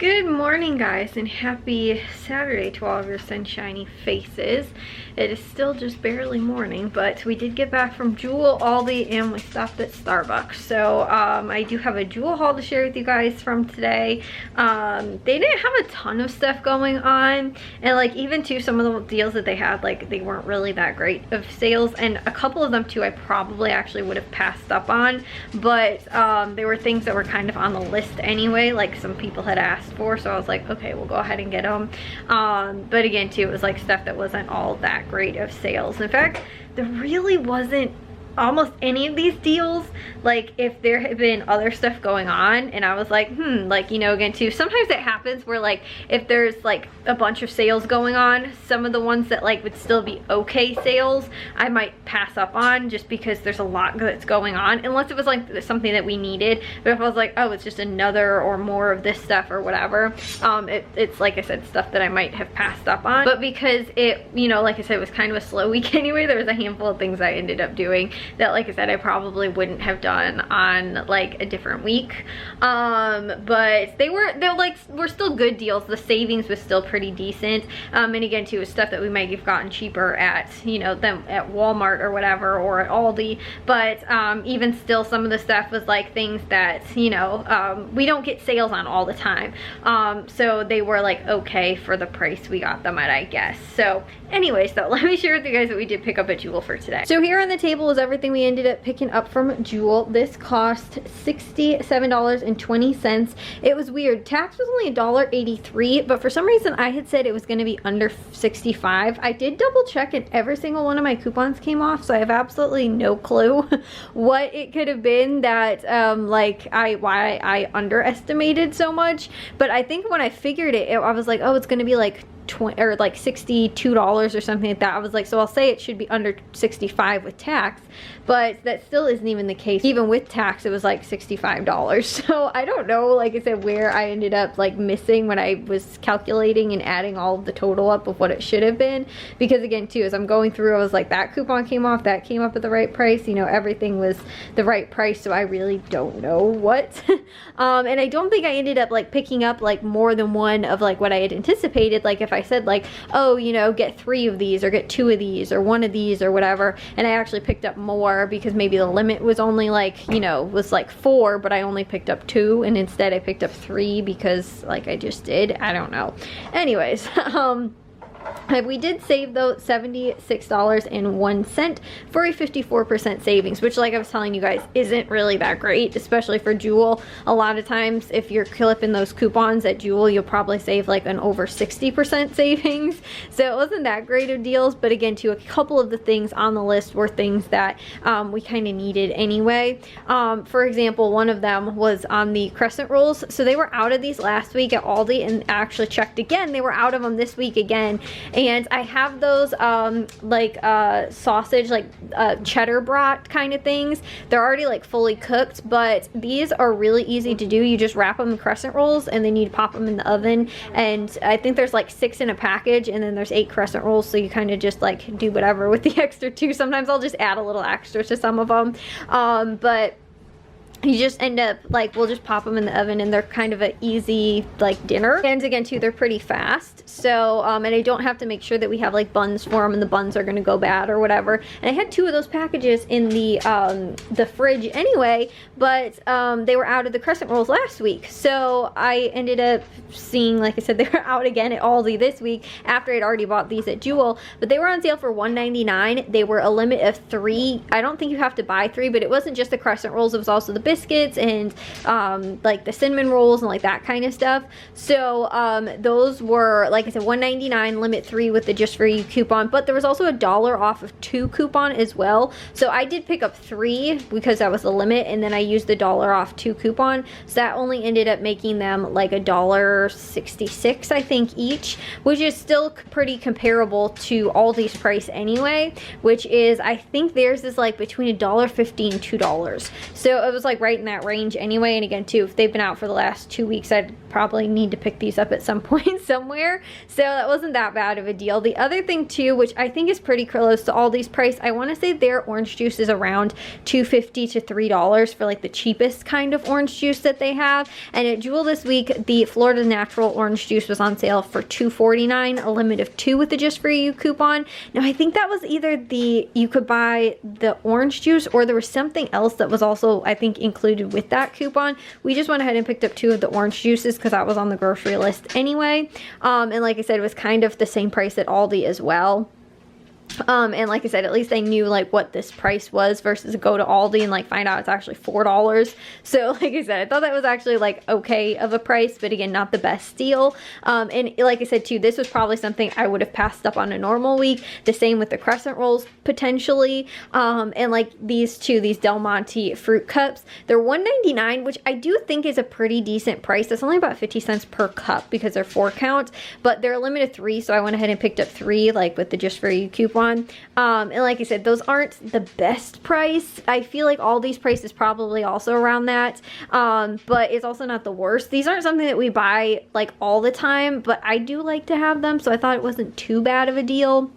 Good morning, guys, and happy Saturday to all of your sunshiny faces. It is still just barely morning, but we did get back from Jewel, Aldi, and we stopped at Starbucks. So I do have a Jewel haul to share with you guys from today. They didn't have a ton of stuff going on, and like even too, some of the deals that they had, like they weren't really that great of sales, and a couple of them too I probably actually would have passed up on, but they were things that were kind of on the list anyway, like some people had asked for, so I was like, okay, we'll go ahead and get them. But again too, it was like stuff that wasn't all that great of sales. In fact, there really wasn't almost any of these deals. Like if there had been other stuff going on and I was like, like, you know, again too, sometimes it happens where like if there's like a bunch of sales going on, some of the ones that like would still be okay sales I might pass up on just because there's a lot that's going on, unless it was like something that we needed. But if I was like, oh, it's just another or more of this stuff or whatever, it's like I said, stuff that I might have passed up on. But because it, you know, like I said, it was kind of a slow week anyway, there was a handful of things I ended up doing that, like I said, I probably wouldn't have done on like a different week. But we're still good deals. The savings was still pretty decent. And again too, it was stuff that we might have gotten cheaper at, you know, them at Walmart or whatever, or at Aldi. But even still, some of the stuff was like things that, you know, we don't get sales on all the time. So they were like okay for the price we got them at, I guess. So anyways, though, let me share with you guys what we did pick up at Jewel for today. So here on the table is everything we ended up picking up from Jewel. This cost $67.20. It was weird. Tax was only $1.83, but for some reason I had said it was going to be under $65. I did double check and every single one of my coupons came off, so I have absolutely no clue what it could have been that why I underestimated so much. But I think when I figured it, I was like, oh, it's going to be like $62 or something like that. I was like, so I'll say it should be under 65 with tax, but that still isn't even the case. Even with tax, it was like $65. So I don't know, like I said, where I ended up like missing when I was calculating and adding all of the total up of what it should have been, because again too, as I'm going through, I was like, that coupon came off, that came up at the right price, you know, everything was the right price, so I really don't know what. And I don't think I ended up like picking up like more than one of like what I had anticipated. Like if I said like, oh, you know, get 3 of these or get 2 of these or 1 of these or whatever, and I actually picked up more because maybe the limit was only like, you know, was like 4, but I only picked up 2, and instead I picked up 3 because like I just did. I don't know. Anyways, we did save though $76.01 for a 54% savings, which, like I was telling you guys, isn't really that great, especially for Jewel. A lot of times if you're clipping those coupons at Jewel, you'll probably save like an over 60% savings. So it wasn't that great of deals, but again too, a couple of the things on the list were things that we kind of needed anyway. For example, one of them was on the crescent rolls. So they were out of these last week at Aldi, and I actually checked again, they were out of them this week again. And I have those sausage, like cheddar brat kind of things. They're already like fully cooked, but these are really easy to do. You just wrap them in crescent rolls and then you pop them in the oven. And I think there's like 6 in a package, and then there's 8 crescent rolls, so you kind of just like do whatever with the extra 2. Sometimes I'll just add a little extra to some of them, but you just end up like, we'll just pop them in the oven, and they're kind of an easy like dinner. And again too, they're pretty fast. So and I don't have to make sure that we have like buns for them and the buns are going to go bad or whatever. And I had 2 of those packages in the fridge anyway, but they were out of the crescent rolls last week, so I ended up seeing, like I said, they were out again at Aldi this week after I'd already bought these at Jewel. But they were on sale for $1.99. They were a limit of 3. I don't think you have to buy 3, but it wasn't just the crescent rolls, it was also the biscuits and like the cinnamon rolls and like that kind of stuff. So those were, like I said, $1.99, limit 3 with the just for you coupon, but there was also $1 off of 2 coupon as well. So I did pick up 3 because that was the limit, and then I used the $1 off 2 coupon, so that only ended up making them like $1.66 I think each, which is still pretty comparable to Aldi's price anyway, which is, I think theirs is like between $1.50 and $2. So it was like right in that range anyway. And again too, if they've been out for the last 2 weeks, I'd probably need to pick these up at some point somewhere. So that wasn't that bad of a deal. The other thing too, which I think is pretty close to Aldi's price, I want to say their orange juice is around $2.50 to $3 for like the cheapest kind of orange juice that they have. And at Jewel this week, the Florida Natural orange juice was on sale for $2.49, a limit of 2 with the Just For You coupon. Now I think that was either you could buy the orange juice, or there was something else that was also, I think, included with that coupon. We just went ahead and picked up 2 of the orange juices because that was on the grocery list anyway. And like I said, it was kind of the same price at Aldi as well. And like I said, at least I knew like what this price was versus go to Aldi and like find out it's actually $4. So like I said, I thought that was actually like okay of a price, but again, not the best deal. And like I said too, this was probably something I would have passed up on a normal week. The same with the crescent rolls potentially. And like these Del Monte fruit cups, they're $1.99, which I do think is a pretty decent price. It's only about 50 cents per cup because they're 4 count, but they're a limit of 3. So I went ahead and picked up 3 like with the Just For You coupon. And like I said, those aren't the best price. I feel like all these prices probably also around that, but it's also not the worst. These aren't something that we buy like all the time, but I do like to have them, so I thought it wasn't too bad of a deal.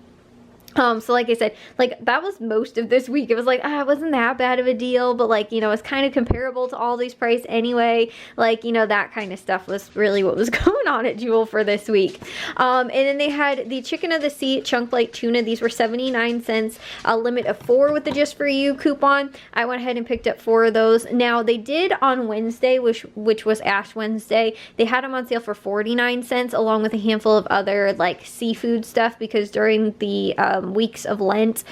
So like I said, like that was most of this week. It was like, it wasn't that bad of a deal, but like, you know, it's kind of comparable to Aldi's price anyway. Like, you know, that kind of stuff was really what was going on at Jewel for this week. And then they had the chicken of the sea chunk light tuna. These were 79 cents, a limit of 4 with the Just For You coupon. I went ahead and picked up 4 of those. Now they did on Wednesday, which was Ash Wednesday, they had them on sale for 49 cents along with a handful of other like seafood stuff, because during the weeks of Lent,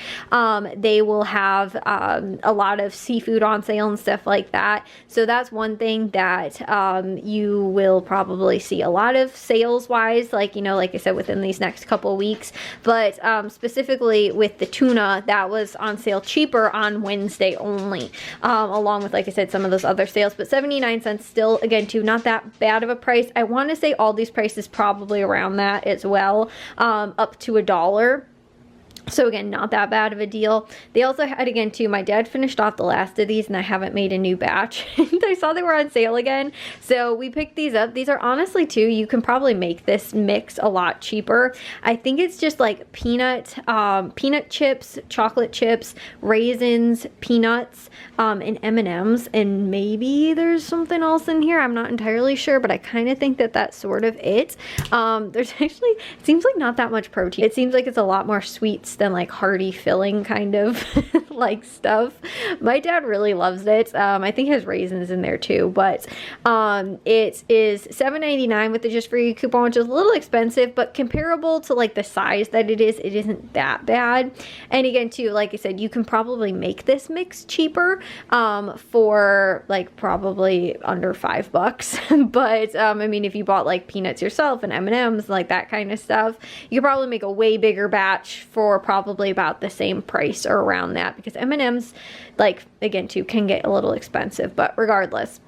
they will have a lot of seafood on sale and stuff like that. So that's one thing that you will probably see a lot of sales wise, like, you know, like I said, within these next couple weeks. But specifically with the tuna, that was on sale cheaper on Wednesday only, along with, like I said, some of those other sales. But 79 cents still, again, too, not that bad of a price. I want to say all these prices probably around that as well, up to $1. So again, not that bad of a deal. They also had, again too, my dad finished off the last of these and I haven't made a new batch. I saw they were on sale again, so we picked these up. These are honestly too, you can probably make this mix a lot cheaper. I think it's just like peanut chips, chocolate chips, raisins, peanuts, and M&Ms, and maybe there's something else in here. I'm not entirely sure, but I kind of think that that's sort of it. There's actually, it seems like not that much protein. It seems like it's a lot more sweets than like hearty filling kind of like stuff. My dad really loves it. I think it has raisins in there too, but it is $7.99 with the Just For You coupon, which is a little expensive, but comparable to like the size that it isn't that bad. And again too, like I said, you can probably make this mix cheaper for like probably under $5. But I mean, if you bought like peanuts yourself and M&Ms, like that kind of stuff, you could probably make a way bigger batch for probably about the same price or around that, because M&Ms, like, again too, can get a little expensive. But regardless,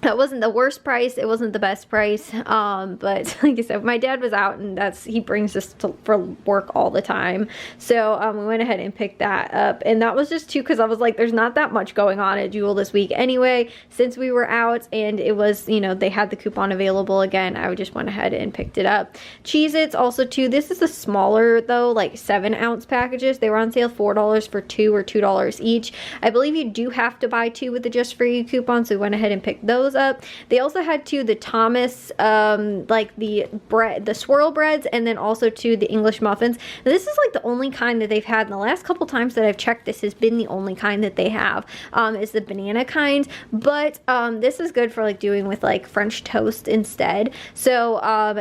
that wasn't the worst price. It wasn't the best price. But like I said, my dad was out and he brings this for work all the time. So we went ahead and picked that up. And that was just too, because I was like, there's not that much going on at Jewel this week anyway, since we were out, and it was, you know, they had the coupon available again. I just went ahead and picked it up. Cheez-Its also too. This is a smaller though, like 7-ounce packages. They were on sale $4 for 2 or $2 each. I believe you do have to buy 2 with the Just For You coupon, so we went ahead and picked those up. They also had too the Thomas like the swirl breads, and then also too the English muffins. Now, this is like the only kind that they've had in the last couple times that I've checked. This has been the only kind that they have, is the banana kind, but this is good for like doing with like French toast instead. So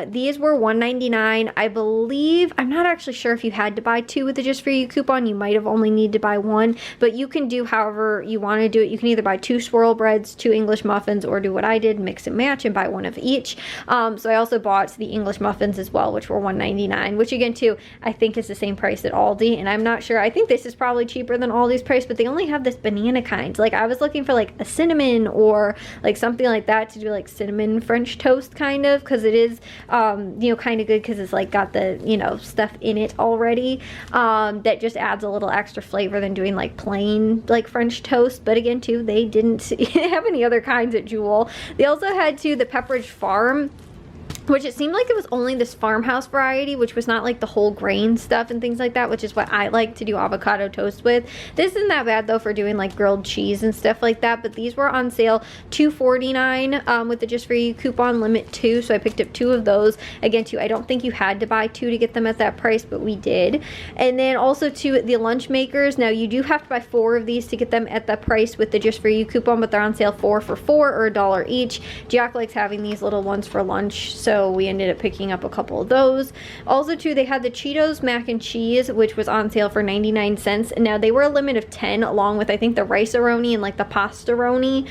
these were $1.99. I believe, I'm not actually sure if you had to buy 2 with the Just For You coupon. You might have only need to buy 1, but you can do however you want to do it. You can either buy 2 swirl breads, 2 English muffins, or do what I did, mix and match and buy one of each. So I also bought the English muffins as well, which were $1.99, which again too, I think is the same price at Aldi, and I'm not sure. I think this is probably cheaper than Aldi's price, but they only have this banana kind. Like I was looking for like a cinnamon or like something like that to do like cinnamon French toast kind of, because it is you know, kind of good because it's like got the, you know, stuff in it already, that just adds a little extra flavor than doing like plain like French toast. But again too, they didn't have any other kinds at Jewel. They also had too the Pepperidge Farm, which it seemed like it was only this farmhouse variety, which was not like the whole grain stuff and things like that, which is what I like to do avocado toast with. This isn't that bad though for doing like grilled cheese and stuff like that, but these were on sale $2.49 with the Just For You coupon, limit 2, so I picked up 2 of those. Again too, I don't think you had to buy 2 to get them at that price, but we did. And then also too, the lunch makers, now you do have to buy 4 of these to get them at that price with the Just For You coupon, but they're on sale 4 for $4 or $1 each. Jack likes having these little ones for lunch, so we ended up picking up a couple of those. Also too, they had the Cheetos mac and cheese, which was on sale for 99 cents. And now they were a limit of 10 along with I think the rice-a-roni and like the pasta-roni,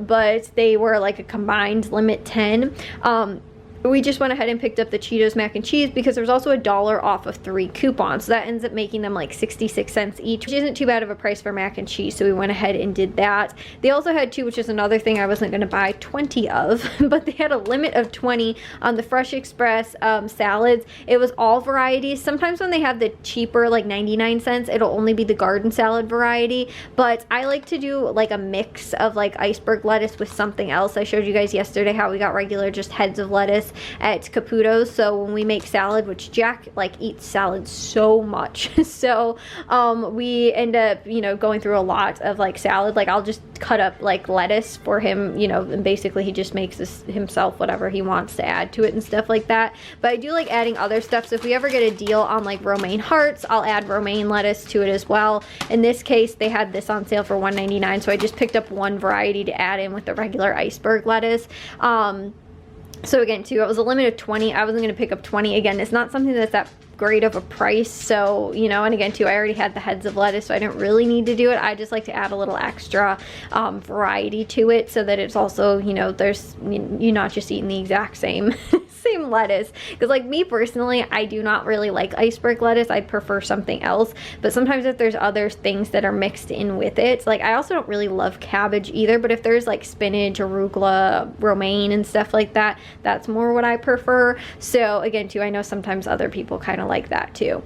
but they were like a combined limit 10. We just went ahead and picked up the Cheetos mac and cheese because there's also $1 off of 3 coupons. So that ends up making them like 66 cents each, which isn't too bad of a price for mac and cheese. So we went ahead and did that. They also had 2, which is another thing I wasn't going to buy 20 of, but they had a limit of 20 on the Fresh Express salads. It was all varieties. Sometimes when they have the cheaper, like 99 cents, it'll only be the garden salad variety. But I like to do like a mix of like iceberg lettuce with something else. I showed you guys yesterday how we got regular just heads of lettuce at Caputo's. So when we make salad, which Jack like eats salad so much, so we end up, you know, going through a lot of like salad. Like I'll just cut up like lettuce for him, you know, and basically he just makes this himself whatever he wants to add to it and stuff like that. But I do like adding other stuff, so if we ever get a deal on like romaine hearts, I'll add romaine lettuce to it as well. In this case, they had this on sale for $1.99, so I just picked up one variety to add in with the regular iceberg lettuce. So again too, it was a limit of 20. I wasn't going to pick up 20. Again, it's not something that's that great of a price, so you know, and again too, I already had the heads of lettuce, so I didn't really need to do it. I just like to add a little extra variety to it so that it's also, you know, there's, you're not just eating the exact same same lettuce, because like me personally, I do not really like iceberg lettuce. I prefer something else, but sometimes if there's other things that are mixed in with it, like I also don't really love cabbage either, but if there's like spinach, arugula, romaine and stuff like that, that's more what I prefer. So again too, I know sometimes other people kind of like that too.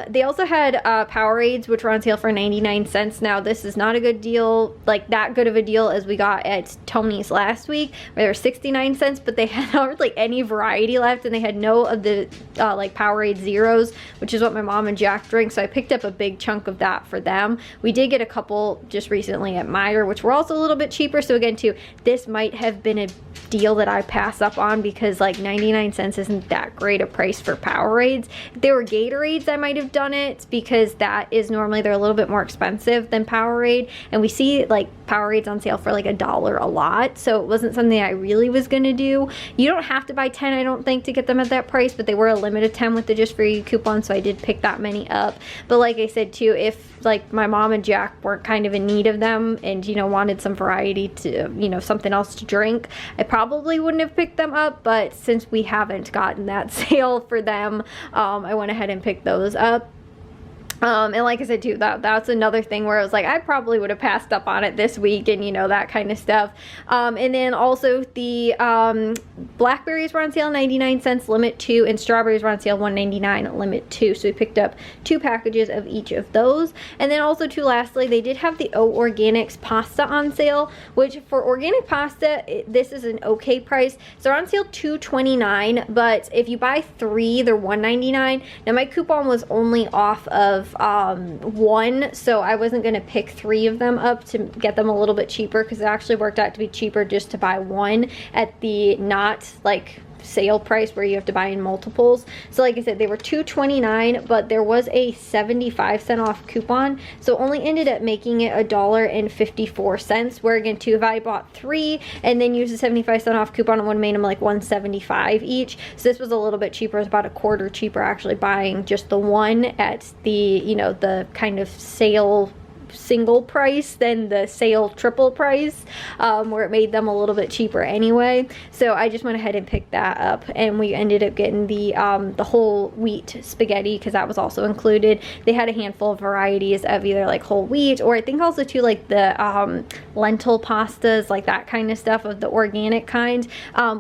They also had Powerades, which were on sale for 99 cents. Now this is not a good deal, like that good of a deal as we got at Tony's last week, where they were 69 cents, but they had hardly any variety left, and they had no of the like Powerade Zeros, which is what my mom and Jack drink, so I picked up a big chunk of that for them. We did get a couple just recently at Meijer, which were also a little bit cheaper, so again too, this might have been a deal that I pass up on because like 99 cents isn't that great a price for Powerades. If they were Gatorades, I might have done it because that is normally, they're a little bit more expensive than Powerade, and we see like Powerades on sale for like $1 a lot, so it wasn't something I really was gonna do. You don't have to buy 10, I don't think, to get them at that price, but they were a limit of 10 with the Just For You coupon, so I did pick that many up. But like I said too, if like my mom and Jack weren't kind of in need of them and, you know, wanted some variety to, you know, something else to drink, I probably wouldn't have picked them up, but since we haven't gotten that sale for them, I went ahead and picked those up. And like I said too, that's another thing where I was like, I probably would have passed up on it this week, and you know, that kind of stuff. And then also the blackberries were on sale 99 cents limit 2, and strawberries were on sale $1.99 limit 2, so we picked up 2 packages of each of those. And then also too, lastly, they did have the O Organics pasta on sale, which for organic pasta, this is an okay price. So they're on sale $2.29, but if you buy 3, they're $1.99. Now my coupon was only off of 1, so I wasn't going to pick 3 of them up to get them a little bit cheaper, because it actually worked out to be cheaper just to buy 1 at the not like sale price where you have to buy in multiples. So like I said, they were $2.29, but there was a 75-cent off coupon, so only ended up making it $1.54, where again too, if I bought 3 and then used a 75-cent off coupon, it would have made them like $1.75 each. So this was a little bit cheaper. It was about a quarter cheaper actually buying just the one at the, you know, the kind of sale single price than the sale triple price, where it made them a little bit cheaper anyway. So I just went ahead and picked that up, and we ended up getting the whole wheat spaghetti because that was also included. They had a handful of varieties of either like whole wheat, or I think also too like the lentil pastas, like that kind of stuff, of the organic kind,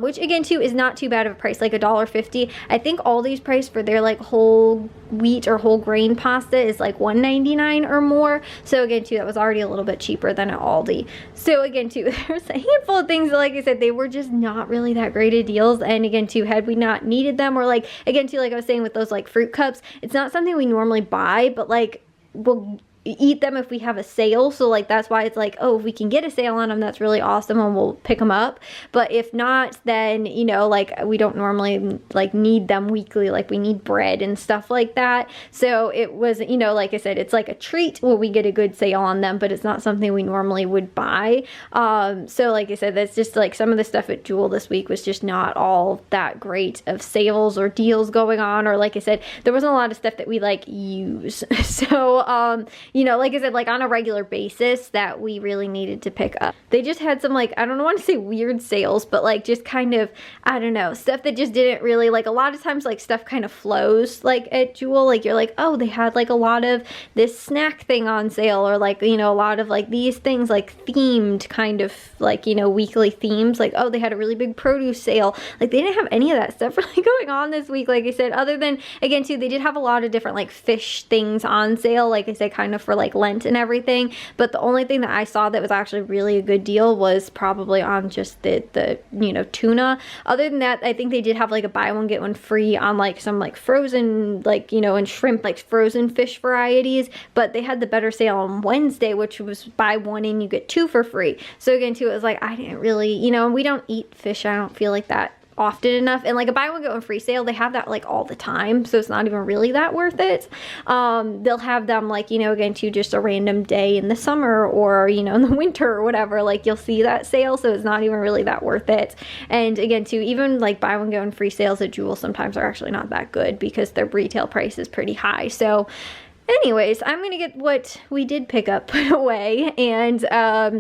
which again too is not too bad of a price, like $1.50. I think Aldi's price for their like whole wheat or whole grain pasta is like $1.99 or more. So again too, that was already a little bit cheaper than at Aldi. So again too, there's a handful of things that, like I said, they were just not really that great of deals. And again too, had we not needed them, or like again too, like I was saying with those like fruit cups, it's not something we normally buy, but like we'll eat them if we have a sale. So like that's why it's like, oh, if we can get a sale on them, that's really awesome, and we'll pick them up. But if not, then you know, like we don't normally like need them weekly, like we need bread and stuff like that. So it was, you know, like I said, it's like a treat when we get a good sale on them, but it's not something we normally would buy. So like I said, that's just like some of the stuff at Jewel this week was just not all that great of sales or deals going on, or like I said, there wasn't a lot of stuff that we like use. So you know, like I said, like on a regular basis that we really needed to pick up. They just had some like, I don't want to say weird sales, but like just kind of, I don't know, stuff that just didn't really, like a lot of times like stuff kind of flows like at Jewel, like you're like, oh, they had like a lot of this snack thing on sale, or like, you know, a lot of like these things like themed kind of like, you know, weekly themes, like, oh, they had a really big produce sale. Like they didn't have any of that stuff really going on this week, like I said, other than, again too, they did have a lot of different like fish things on sale, like I said, kind of for like Lent and everything. But the only thing that I saw that was actually really a good deal was probably on just the you know, tuna. Other than that, I think they did have like a buy one get one free on like some like frozen, like, you know, and shrimp, like frozen fish varieties. But they had the better sale on Wednesday, which was buy one and you get two for free. So again too, it was like, I didn't really, you know, we don't eat fish, I don't feel like that often enough, and like a buy one get one free sale, they have that like all the time, so it's not even really that worth it. They'll have them like, you know, again to just a random day in the summer, or you know, in the winter or whatever, like you'll see that sale, so it's not even really that worth it. And again too, even like buy one get one free sales at Jewel sometimes are actually not that good because their retail price is pretty high. So anyways, I'm going to get what we did pick up put away, and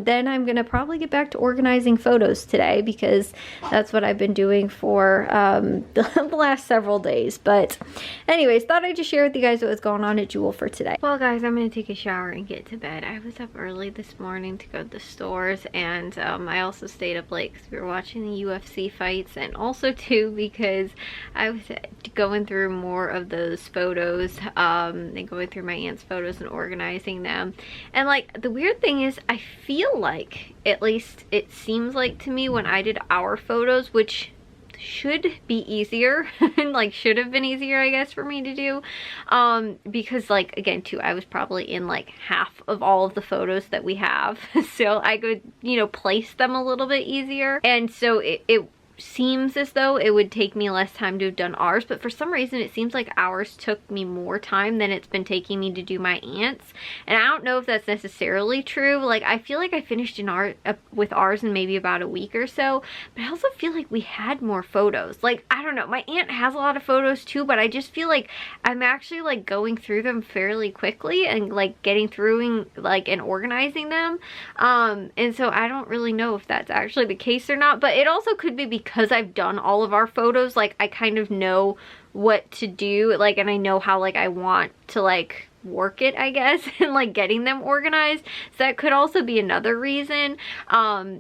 then I'm going to probably get back to organizing photos today, because that's what I've been doing for the last several days. But anyways, thought I'd just share with you guys what was going on at Jewel for today. Well guys, I'm going to take a shower and get to bed. I was up early this morning to go to the stores, and I also stayed up late because we were watching the UFC fights, and also too because I was going through more of those photos and going through my aunt's photos and organizing them. And like the weird thing is, I feel like, at least it seems like to me, when I did our photos, which should be easier and like should have been easier, I guess, for me to do, because like again too, I was probably in like half of all of the photos that we have, so I could, you know, place them a little bit easier. And so it seems as though it would take me less time to have done ours, but for some reason it seems like ours took me more time than it's been taking me to do my aunt's. And I don't know if that's necessarily true. Like I feel like I finished with ours in maybe about a week or so, but I also feel like we had more photos. Like I don't know, my aunt has a lot of photos too, but I just feel like I'm actually like going through them fairly quickly and like getting through and organizing them, and so I don't really know if that's actually the case or not. But it also could be because I've done all of our photos, like I kind of know what to do, like, and I know how like I want to like work it, I guess, and like getting them organized. So that could also be another reason,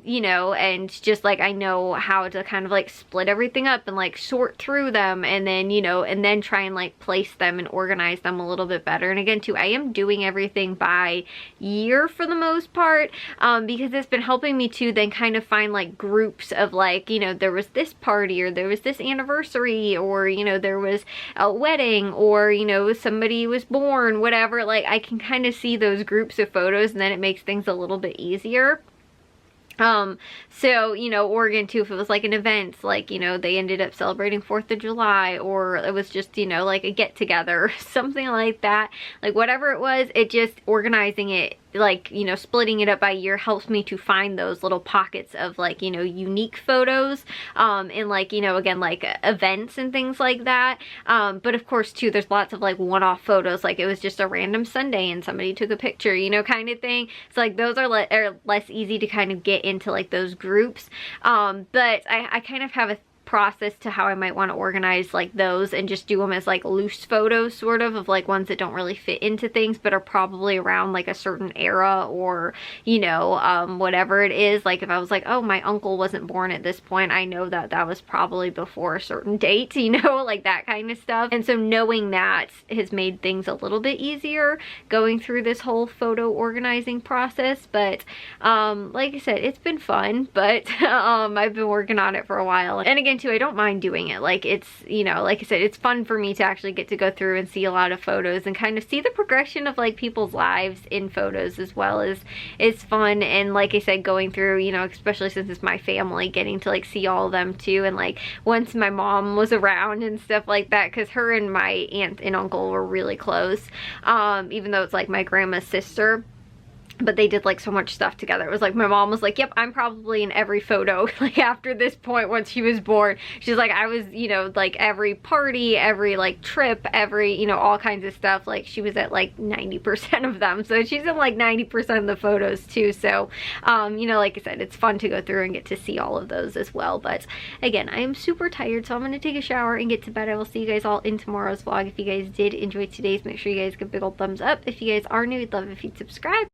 you know, and just like I know how to kind of like split everything up and like sort through them, and then, you know, and then try and like place them and organize them a little bit better. And again too, I am doing everything by year for the most part, because it's been helping me to then kind of find like groups of like, you know, there was this party, or there was this anniversary, or you know, there was a wedding, or you know, somebody was born, whatever. Like I can kind of see those groups of photos, and then it makes things a little bit easier. So, you know, Oregon too, if it was like an event, like, you know, they ended up celebrating 4th of July, or it was just, you know, like a get together, something like that, like whatever it was, it just organizing it like, you know, splitting it up by year helps me to find those little pockets of like, you know, unique photos, and like, you know, again, like events and things like that. But of course too, there's lots of like one-off photos, like it was just a random Sunday and somebody took a picture, you know, kind of thing. So like those are less easy to kind of get into like those groups. But I kind of have a process to how I might want to organize like those and just do them as like loose photos, sort of like ones that don't really fit into things but are probably around like a certain era, or you know, whatever it is. Like if I was like, oh, my uncle wasn't born at this point, I know that that was probably before a certain date, you know, like that kind of stuff. And so knowing that has made things a little bit easier going through this whole photo organizing process. But like I said, it's been fun, but I've been working on it for a while. And again too, I don't mind doing it. Like it's, you know, like I said, it's fun for me to actually get to go through and see a lot of photos and kind of see the progression of like people's lives in photos as well. As it's fun. And like I said, going through, you know, especially since it's my family, getting to like see all of them too. And like once my mom was around and stuff like that, because her and my aunt and uncle were really close, even though it's like my grandma's sister. But they did like so much stuff together. It was like my mom was like, yep, I'm probably in every photo like after this point once she was born. She's like, I was, you know, like every party, every like trip, every, you know, all kinds of stuff. Like she was at like 90% of them. So she's in like 90% of the photos too. So, you know, like I said, it's fun to go through and get to see all of those as well. But again, I am super tired, so I'm going to take a shower and get to bed. I will see you guys all in tomorrow's vlog. If you guys did enjoy today's, make sure you guys give a big old thumbs up. If you guys are new, I'd love if you'd subscribe.